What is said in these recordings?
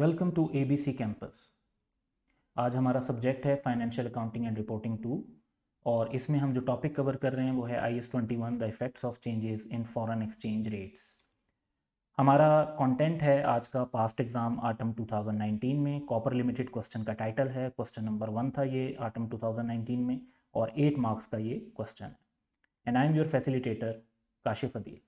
Welcome to ABC campus. आज हमारा subject है फाइनेंशियल अकाउंटिंग एंड रिपोर्टिंग 2 और इसमें हम जो टॉपिक कवर कर रहे हैं वो है IS-21 the effects of changes in foreign exchange rates. हमारा कंटेंट है आज का पास्ट एग्ज़ाम आटम 2019 में कॉपर लिमिटेड क्वेश्चन का टाइटल है। क्वेश्चन नंबर 1 था ये आटम 2019 में और 8 मार्क्स का ये क्वेश्चन है। And I am your facilitator Kashif Adeel.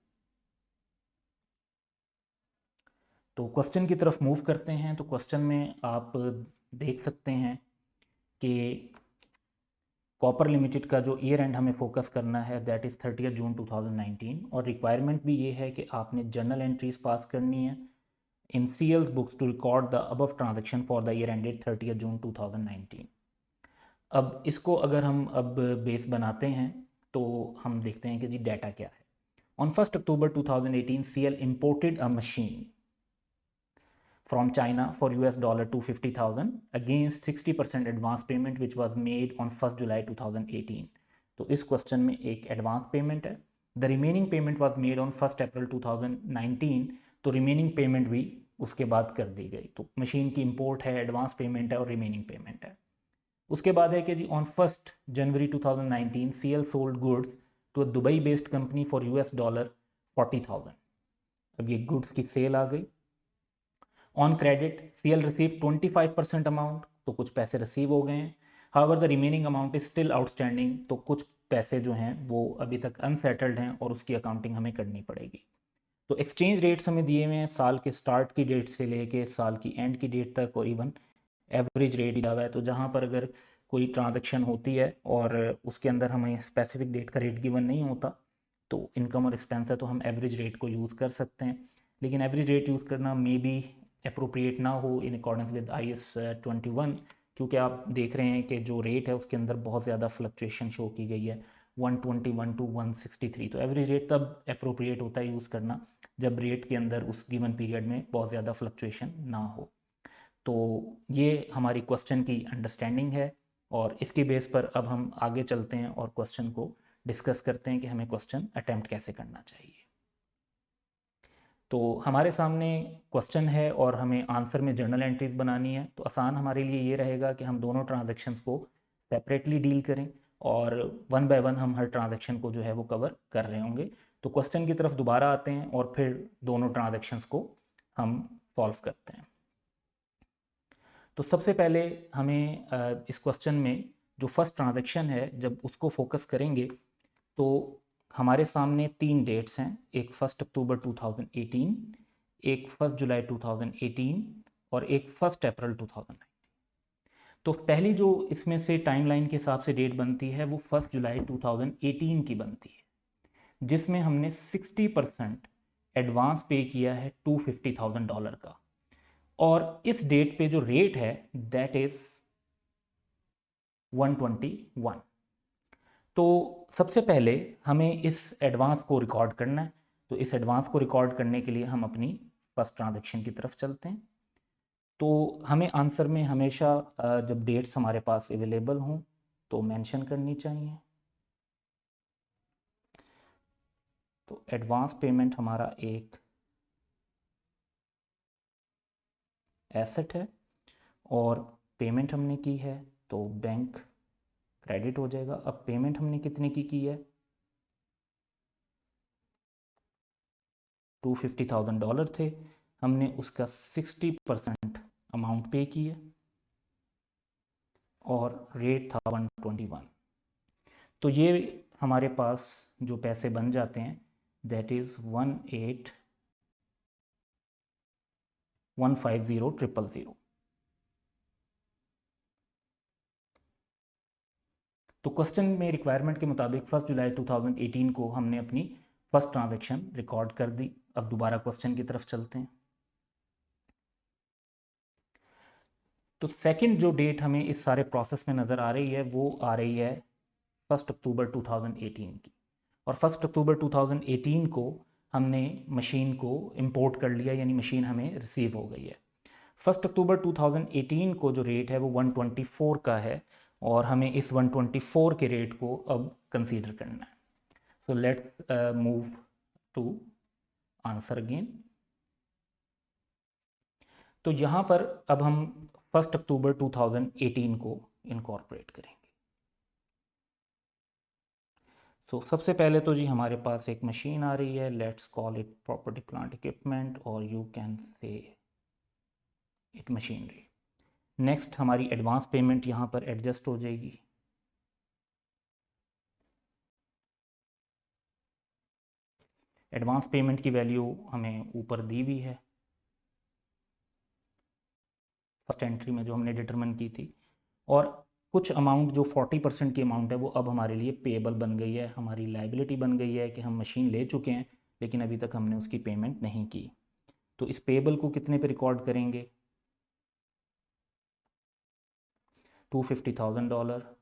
तो क्वेश्चन की तरफ मूव करते हैं। तो क्वेश्चन में आप देख सकते हैं कि कॉपर लिमिटेड का जो ईयर एंड हमें फोकस करना है दैट इज़ 30 जून 2019 और रिक्वायरमेंट भी ये है कि आपने जर्नल एंट्रीज पास करनी है in CL's books to record the above transaction for the year ended 30 June 2019। अब इसको अगर हम अब बेस बनाते हैं तो हम देखते हैं कि जी डाटा क्या है। On 1 October 2018 CL imported a machine from China for $250,000 against 60% advance payment which was made on 1st July 2018। तो इस क्वेश्चन में एक एडवांस पेमेंट है। The remaining payment was made on 1 अप्रैल 2019। तो रिमेनिंग पेमेंट भी उसके बाद कर दी गई। तो मशीन की इंपोर्ट है, एडवांस पेमेंट है और रिमेनिंग पेमेंट है। उसके बाद है कि जी on 1 January 2019 CL sold goods to a Dubai based company for $40,000। अब ये गुड्स की सेल आ गई। On credit CL receive 25% amount, तो कुछ पैसे रिसीव हो गए हैं। However the remaining amount is still outstanding, तो कुछ पैसे जो हैं वो अभी तक अनसेटल्ड हैं और उसकी अकाउंटिंग हमें करनी पड़ेगी। तो एक्सचेंज रेट्स हमें दिए हुए हैं साल के स्टार्ट की डेट से लेके साल की एंड की डेट तक और इवन एवरेज रेट दिया हुआ है। तो जहाँ पर अगर कोई ट्रांजैक्शन होती है और उसके अंदर हमें स्पेसिफिक डेट का रेट गिवन नहीं होता तो इनकम और एक्सपेंस है तो हम एवरेज रेट को यूज़ कर सकते हैं। लेकिन एवरेज रेट यूज़ करना मे बी अप्रोप्रिएट ना हो इन अकॉर्डेंस विद IS-21, क्योंकि आप देख रहे हैं कि जो रेट है उसके अंदर बहुत ज़्यादा फ्लक्चुएशन शो की गई है 121 टू 163। तो एवरेज रेट तब अप्रोप्रिएट होता है यूज़ करना जब रेट के अंदर उस गिवन पीरियड में बहुत ज़्यादा फ्लक्चुएशन ना हो। तो ये हमारी क्वेश्चन की अंडरस्टैंडिंग है और इसकी बेस पर अब हम आगे चलते हैं और क्वेश्चन को डिस्कस करते हैं कि हमें क्वेश्चन अटेम्प्ट कैसे करना चाहिए। तो हमारे सामने क्वेश्चन है और हमें आंसर में जर्नल एंट्रीज बनानी है। तो आसान हमारे लिए ये रहेगा कि हम दोनों ट्रांजैक्शंस को सेपरेटली डील करें और वन बाय वन हम हर ट्रांजैक्शन को जो है वो कवर कर रहे होंगे। तो क्वेश्चन की तरफ दोबारा आते हैं और फिर दोनों ट्रांजैक्शंस को हम सॉल्व करते हैं। तो सबसे पहले हमें इस क्वेश्चन में जो फर्स्ट ट्रांजैक्शन है जब उसको फोकस करेंगे तो हमारे सामने 3 डेट्स हैं, एक 1 अक्टूबर 2018, एक 1 जुलाई 2018 और एक 1 अप्रैल 2019। तो पहली जो इसमें से टाइमलाइन के हिसाब से डेट बनती है वो 1 जुलाई 2018 की बनती है, जिसमें हमने 60% एडवांस पे किया है $250,000 का और इस डेट पे जो रेट है दैट इज 121। तो सबसे पहले हमें इस एडवांस को रिकॉर्ड करना है। तो इस एडवांस को रिकॉर्ड करने के लिए हम अपनी फर्स्ट ट्रांजैक्शन की तरफ चलते हैं। तो हमें आंसर में हमेशा जब डेट्स हमारे पास अवेलेबल हों तो मेंशन करनी चाहिए। तो एडवांस पेमेंट हमारा एक एसेट है और पेमेंट हमने की है तो बैंक क्रेडिट हो जाएगा। अब पेमेंट हमने कितने की है $250,000 थे, हमने उसका 60% अमाउंट पे किया और रेट था 121। तो ये हमारे पास जो पैसे बन जाते हैं दैट इज़ 18150,000। तो क्वेश्चन में रिक्वायरमेंट के मुताबिक 1 जुलाई 2018 को हमने अपनी फर्स्ट ट्रांजैक्शन रिकॉर्ड कर दी। अब दोबारा क्वेश्चन की तरफ चलते हैं। तो सेकंड जो डेट हमें इस सारे प्रोसेस में नज़र आ रही है वो आ रही है 1 अक्टूबर 2018 की। और 1 अक्टूबर 2018 को हमने मशीन को इंपोर्ट कर लिया, यानी मशीन हमें रिसीव हो गई है। 1 अक्टूबर 2018 को जो रेट है वो 124 का है और हमें इस 124 के रेट को अब कंसीडर करना है। So let's move to answer again. तो यहाँ पर अब हम 1 अक्टूबर 2018 को इनकॉर्पोरेट करेंगे। तो सबसे पहले तो जी हमारे पास एक मशीन आ रही है, let's call it property plant equipment और you can say it machinery. Next हमारी एडवांस पेमेंट यहाँ पर एडजस्ट हो जाएगी। एडवांस पेमेंट की वैल्यू हमें ऊपर दी हुई है फर्स्ट एंट्री में जो हमने डिटरमिन की थी, और कुछ अमाउंट जो 40% की अमाउंट है वो अब हमारे लिए पेएबल बन गई है, हमारी लाइबिलिटी बन गई है कि हम मशीन ले चुके हैं लेकिन अभी तक हमने उसकी पेमेंट नहीं की। तो इस पेएबल को कितने पे रिकॉर्ड करेंगे? $250,000,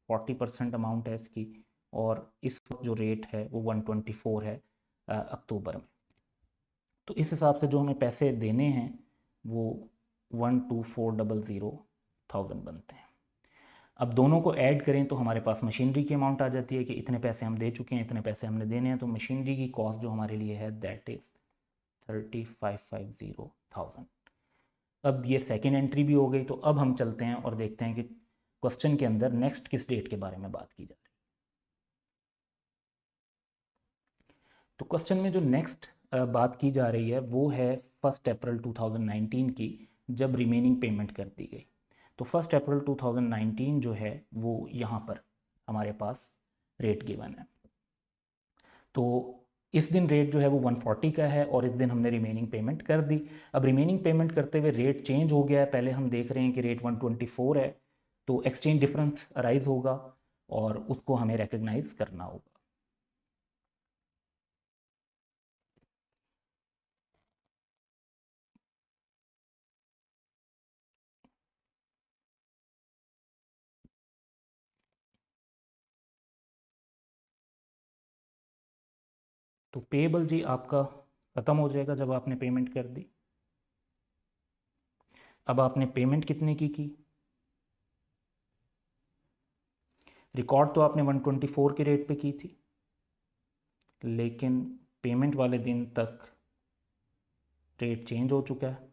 40% अमाउंट है इसकी, और इस वक्त जो रेट है वो 124 है अक्टूबर में। तो इस हिसाब से जो हमें पैसे देने हैं वो 124,000 बनते हैं। अब दोनों को ऐड करें तो हमारे पास मशीनरी की अमाउंट आ जाती है कि इतने पैसे हम दे चुके हैं, इतने पैसे हमने देने हैं। तो मशीनरी की कॉस्ट जो हमारे लिए है दैट इज़ 3550,000। अब ये सेकेंड एंट्री भी हो गई। तो अब हम चलते हैं और देखते हैं कि क्वेश्चन के अंदर नेक्स्ट किस डेट के बारे में बात की जा रही है। तो क्वेश्चन में जो नेक्स्ट बात की जा रही है वो है 1 अप्रैल 2019 की, जब रिमेनिंग पेमेंट कर दी गई। तो 1 अप्रैल 2019 जो है वो यहाँ पर हमारे पास रेट गिवन है। तो इस दिन रेट जो है वो 140 का है और इस दिन हमने रिमेनिंग पेमेंट कर दी। अब रिमेनिंग पेमेंट करते हुए रेट चेंज हो गया है। पहले हम देख रहे हैं कि रेट 124 है, तो एक्सचेंज डिफरेंस अराइज होगा और उसको हमें रिकग्नाइज करना होगा। तो पेएबल जी आपका ख़त्म हो जाएगा जब आपने पेमेंट कर दी। अब आपने पेमेंट कितने की? रिकॉर्ड तो आपने 124 के रेट पे की थी, लेकिन पेमेंट वाले दिन तक रेट चेंज हो चुका है।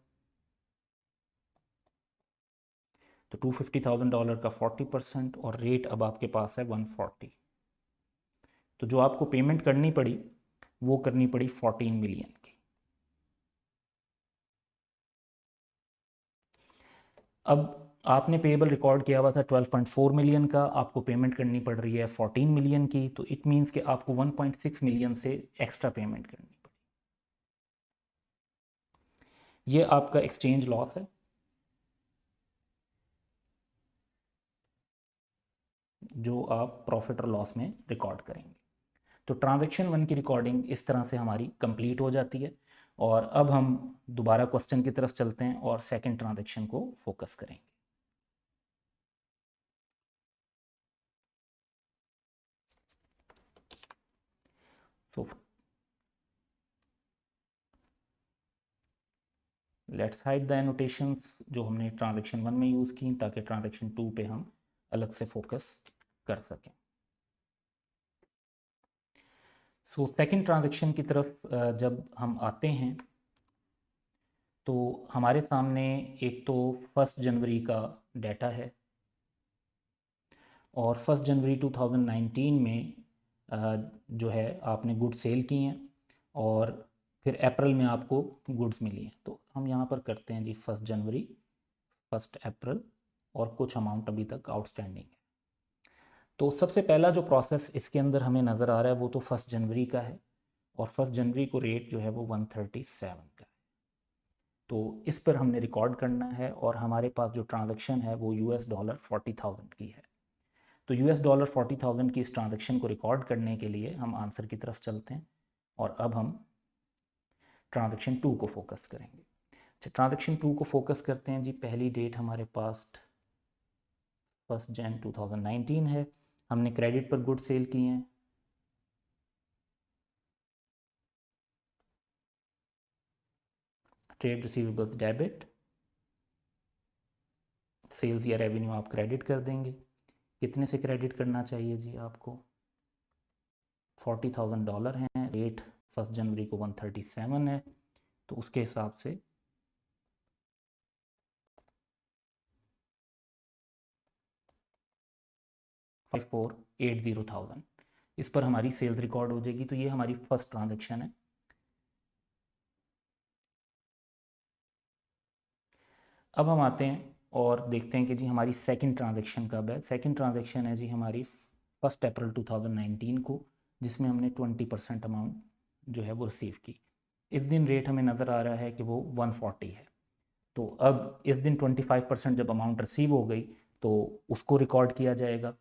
तो $250,000 का 40% और रेट अब आपके पास है 140। तो जो आपको पेमेंट करनी पड़ी वो करनी पड़ी 14 मिलियन की। अब आपने पेएबल रिकॉर्ड किया हुआ था 12.4 मिलियन का, आपको पेमेंट करनी पड़ रही है 14 मिलियन की। तो इट मीन्स कि आपको 1.6 मिलियन से एक्स्ट्रा पेमेंट करनी पड़ी। ये आपका एक्सचेंज लॉस है जो आप प्रॉफिट और लॉस में रिकॉर्ड करेंगे। तो ट्रांजैक्शन 1 की रिकॉर्डिंग इस तरह से हमारी कंप्लीट हो जाती है। और अब हम दोबारा क्वेश्चन की तरफ चलते हैं और सेकंड ट्रांजैक्शन को फोकस करेंगे। So let's hide the annotations जो हमने ट्रांजैक्शन 1 में यूज़ की, ताकि ट्रांजैक्शन 2 पे हम अलग से फोकस कर सकें। सो सेकंड ट्रांजैक्शन की तरफ जब हम आते हैं तो हमारे सामने एक तो 1 जनवरी का डाटा है, और 1 जनवरी 2019 में जो है आपने गुड सेल की हैं और फिर अप्रैल में आपको गुड्स मिली हैं। तो हम यहाँ पर करते हैं जी 1 जनवरी, 1 अप्रैल, और कुछ अमाउंट अभी तक आउटस्टैंडिंग है। तो सबसे पहला जो प्रोसेस इसके अंदर हमें नज़र आ रहा है वो तो 1 जनवरी का है, और 1 जनवरी को रेट जो है वो 137 का है। तो इस पर हमने रिकॉर्ड करना है, और हमारे पास जो ट्रांजैक्शन है वो $40,000 की है। तो $40,000 की इस ट्रांजैक्शन को रिकॉर्ड करने के लिए हम आंसर की तरफ चलते हैं, और अब हम ट्रांजैक्शन 2 को फोकस करेंगे। अच्छा, ट्रांजैक्शन 2 को फोकस करते हैं जी। पहली डेट हमारे पास 1 जन 2019 है। हमने क्रेडिट पर गुड सेल किए हैं। ट्रेड रिसीवेबल्स डेबिट, सेल्स या रेवेन्यू आप क्रेडिट कर देंगे। कितने से क्रेडिट करना चाहिए जी आपको? $40,000 हैं, रेट 1 जनवरी को 137 है, तो उसके हिसाब से 5480,000, इस पर हमारी सेल्स रिकॉर्ड हो जाएगी। तो ये हमारी फर्स्ट ट्रांजैक्शन है। अब हम आते हैं और देखते हैं कि जी हमारी सेकंड ट्रांजैक्शन कब है। सेकंड ट्रांजैक्शन है जी हमारी 1 अप्रैल 2019 को, जिसमें हमने 20% अमाउंट जो है वो रिसीव की। इस दिन रेट हमें नज़र आ रहा है कि वो 140 है। तो अब इस दिन 25% जब अमाउंट रिसीव हो गई तो उसको रिकॉर्ड किया जाएगा।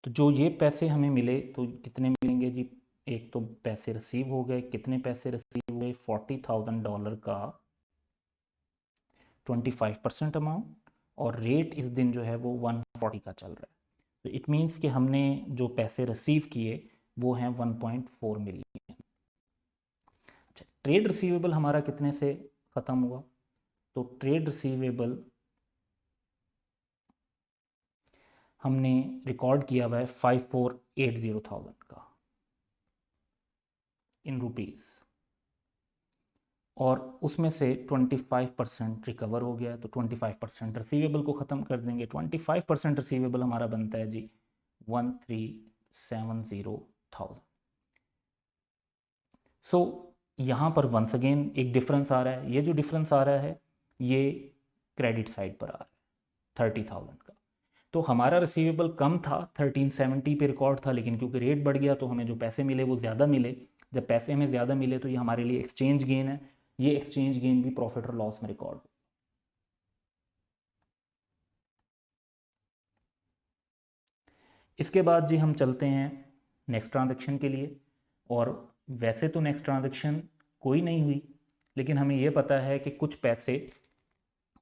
तो जो ये पैसे हमें मिले तो कितने मिलेंगे जी? एक तो पैसे रिसीव हो गए, कितने पैसे रिसीव हुए? $40,000 का 25% अमाउंट, और रेट इस दिन जो है वो 140 का चल रहा है। तो इट मीन्स कि हमने जो पैसे रिसीव किए वो हैं 1.4 मिलियन। अच्छा, ट्रेड रिसीवेबल हमारा कितने से ख़त्म हुआ? तो ट्रेड रिसीवेबल हमने रिकॉर्ड किया हुआ है 5480,000 का इन रुपीज़, और उसमें से 25% रिकवर हो गया है। तो 25% रिसीवेबल को ख़त्म कर देंगे। 25% रिसीवेबल हमारा बनता है जी 1370,000। सो यहाँ पर वंस अगेन एक डिफरेंस आ रहा है। ये जो डिफरेंस आ रहा है ये क्रेडिट साइड पर आ रहा है 30,000 का। तो हमारा रिसीवेबल कम था, 1370 पे रिकॉर्ड था, लेकिन क्योंकि रेट बढ़ गया तो हमें जो पैसे मिले वो ज़्यादा मिले। जब पैसे हमें ज़्यादा मिले तो ये हमारे लिए एक्सचेंज गेन है। ये एक्सचेंज गेन भी प्रॉफिट और लॉस में रिकॉर्ड। इसके बाद जी हम चलते हैं नेक्स्ट ट्रांजेक्शन के लिए। और वैसे तो नेक्स्ट ट्रांजेक्शन कोई नहीं हुई, लेकिन हमें ये पता है कि कुछ पैसे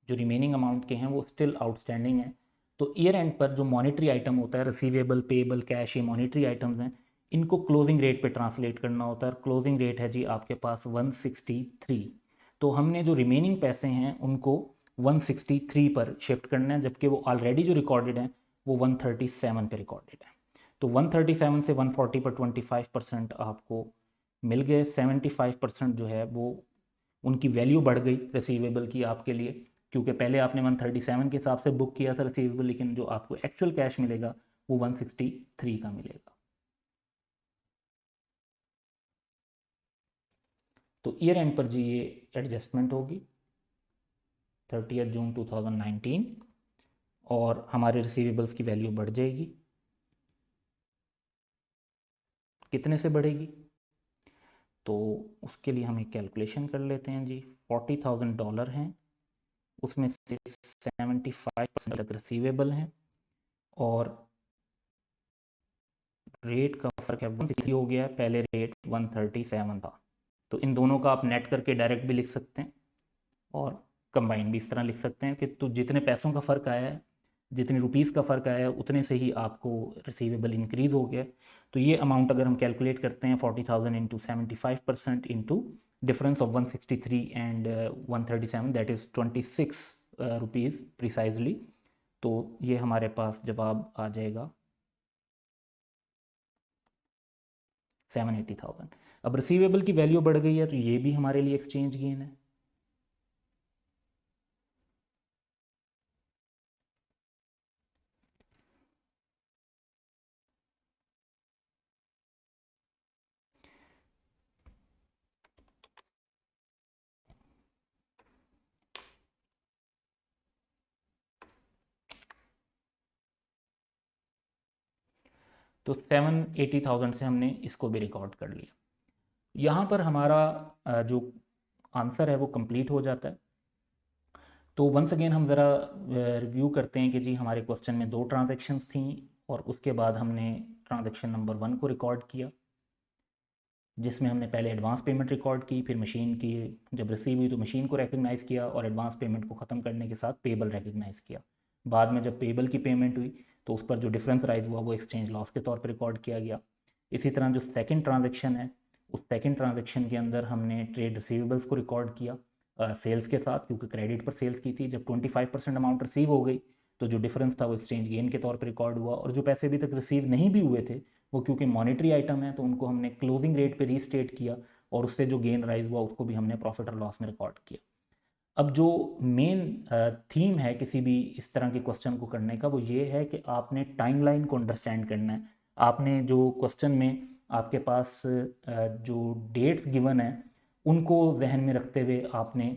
जो रिमेनिंग अमाउंट के हैं वो स्टिल आउटस्टैंडिंग हैं। तो ईयर एंड पर जो मॉनेटरी आइटम होता है, रिसीवेबल, पेएबल, कैश, ये मॉनेटरी आइटम्स हैं, इनको क्लोजिंग रेट पे ट्रांसलेट करना होता है। क्लोजिंग रेट है जी आपके पास 163। तो हमने जो रिमेनिंग पैसे हैं उनको 163 पर शिफ्ट करना है, जबकि वो ऑलरेडी जो रिकॉर्डेड हैं वो 137 पे रिकॉर्डेड है। तो 137 से 140 पर 25% आपको मिल गए। 75% जो है वो उनकी वैल्यू बढ़ गई रिसीवेबल की आपके लिए, क्योंकि पहले आपने 137 के हिसाब से बुक किया था रिसीवेबल, लेकिन जो आपको एक्चुअल कैश मिलेगा वो 163 का मिलेगा। तो ईयर एंड पर जी ये एडजस्टमेंट होगी 30 जून 2019, और हमारे रिसीवेबल्स की वैल्यू बढ़ जाएगी। कितने से बढ़ेगी? तो उसके लिए हम एक कैलकुलेशन कर लेते हैं जी। $40,000 हैं, उसमें से 75% तक रिसीवेबल हैं, और रेट का फ़र्क है 160 हो गया है, पहले रेट 137 था। तो इन दोनों का आप नेट करके डायरेक्ट भी लिख सकते हैं और कंबाइन भी इस तरह लिख सकते हैं कि तो जितने पैसों का फ़र्क आया है, जितने रुपीज़ का फ़र्क आया है, उतने से ही आपको रिसीवेबल इंक्रीज़ हो गया। तो ये अमाउंट अगर हम कैलकुलेट करते हैं 40,000 into 75% into difference of 163 and 137, that is 26 rupees precisely. तो ये हमारे पास जवाब आ जाएगा 780,000। अब रिसीवेबल की वैल्यू बढ़ गई है तो ये भी हमारे लिए एक्सचेंज गेन है। तो 780,000 से हमने इसको भी रिकॉर्ड कर लिया। यहाँ पर हमारा जो आंसर है वो कंप्लीट हो जाता है। तो वंस अगेन हम ज़रा रिव्यू करते हैं कि जी हमारे क्वेश्चन में 2 ट्रांजैक्शंस थी, और उसके बाद हमने ट्रांजैक्शन नंबर 1 को रिकॉर्ड किया, जिसमें हमने पहले एडवांस पेमेंट रिकॉर्ड की, फिर मशीन की जब रिसीव हुई तो मशीन को रिकग्नाइज़ किया, और एडवांस पेमेंट को ख़त्म करने के साथ पेबल रिकग्नाइज़ किया। बाद में जब पेबल की पेमेंट हुई तो उस पर जो डिफरेंस राइज हुआ वो एक्सचेंज लॉस के तौर पर रिकॉर्ड किया गया। इसी तरह जो सेकेंड ट्रांजेक्शन है, उस सेकेंड ट्रांजेक्शन के अंदर हमने ट्रेड रिसीवेबल्स को रिकॉर्ड किया सेल्स के साथ, क्योंकि क्रेडिट पर सेल्स की थी। जब 25% अमाउंट रिसीव हो गई तो जो डिफरेंस था वो एक्सचेंज गेन के तौर पर रिकॉर्ड हुआ, और जो पैसे अभी तक रिसीव नहीं भी हुए थे वो क्योंकि मॉनेटरी आइटम है तो उनको हमने क्लोजिंग रेट पे रीस्टेट किया, और उससे जो गेन राइज हुआ उसको भी हमने प्रॉफिट और लॉस में रिकॉर्ड किया। अब जो मेन थीम है किसी भी इस तरह के क्वेश्चन को करने का वो ये है कि आपने टाइमलाइन को अंडरस्टैंड करना है। आपने जो क्वेश्चन में आपके पास जो डेट्स गिवन है उनको जहन में रखते हुए आपने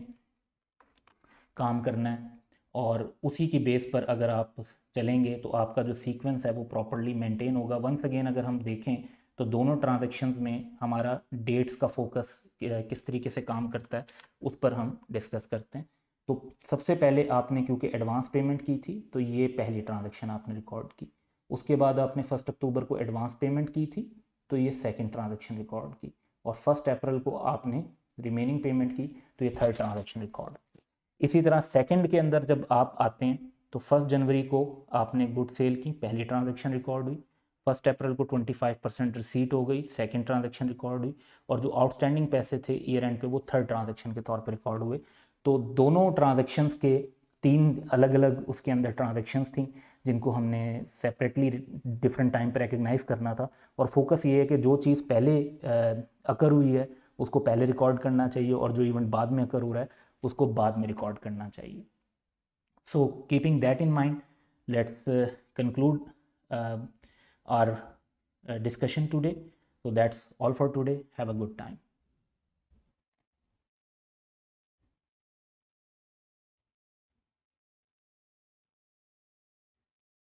काम करना है, और उसी की बेस पर अगर आप चलेंगे तो आपका जो सीक्वेंस है वो प्रॉपरली मेंटेन होगा। वंस अगेन अगर हम देखें तो दोनों ट्रांजैक्शंस में हमारा डेट्स का फोकस किस तरीके से काम करता है उस पर हम डिस्कस करते हैं। तो सबसे पहले आपने क्योंकि एडवांस पेमेंट की थी तो ये पहली ट्रांजैक्शन आपने रिकॉर्ड की। उसके बाद आपने 1 अक्टूबर को एडवांस पेमेंट की थी तो ये सेकंड ट्रांजैक्शन रिकॉर्ड की, और 1 अप्रैल को आपने रिमेनिंग पेमेंट की तो ये थर्ड ट्रांजैक्शन रिकॉर्ड। इसी तरह सेकंड के अंदर जब आप आते हैं तो 1 जनवरी को आपने गुड सेल की, पहली ट्रांजैक्शन रिकॉर्ड हुई। 1 अप्रैल को 25% रिसीट हो गई, सेकंड ट्रांजैक्शन रिकॉर्ड हुई, और जो आउटस्टैंडिंग पैसे थे ईयर एंड पे वो थर्ड ट्रांजैक्शन के तौर पे रिकॉर्ड हुए। तो दोनों ट्रांजैक्शंस के 3 अलग अलग उसके अंदर ट्रांजैक्शंस थी जिनको हमने सेपरेटली डिफरेंट टाइम पर रिकग्नाइज करना था, और फोकस ये है कि जो चीज़ पहले अकर हुई है उसको पहले रिकॉर्ड करना चाहिए, और जो इवेंट बाद में अकर हो रहा है उसको बाद में रिकॉर्ड करना चाहिए। So keeping that in mind, let's conclude our discussion today. So that's all for today. Have a good time.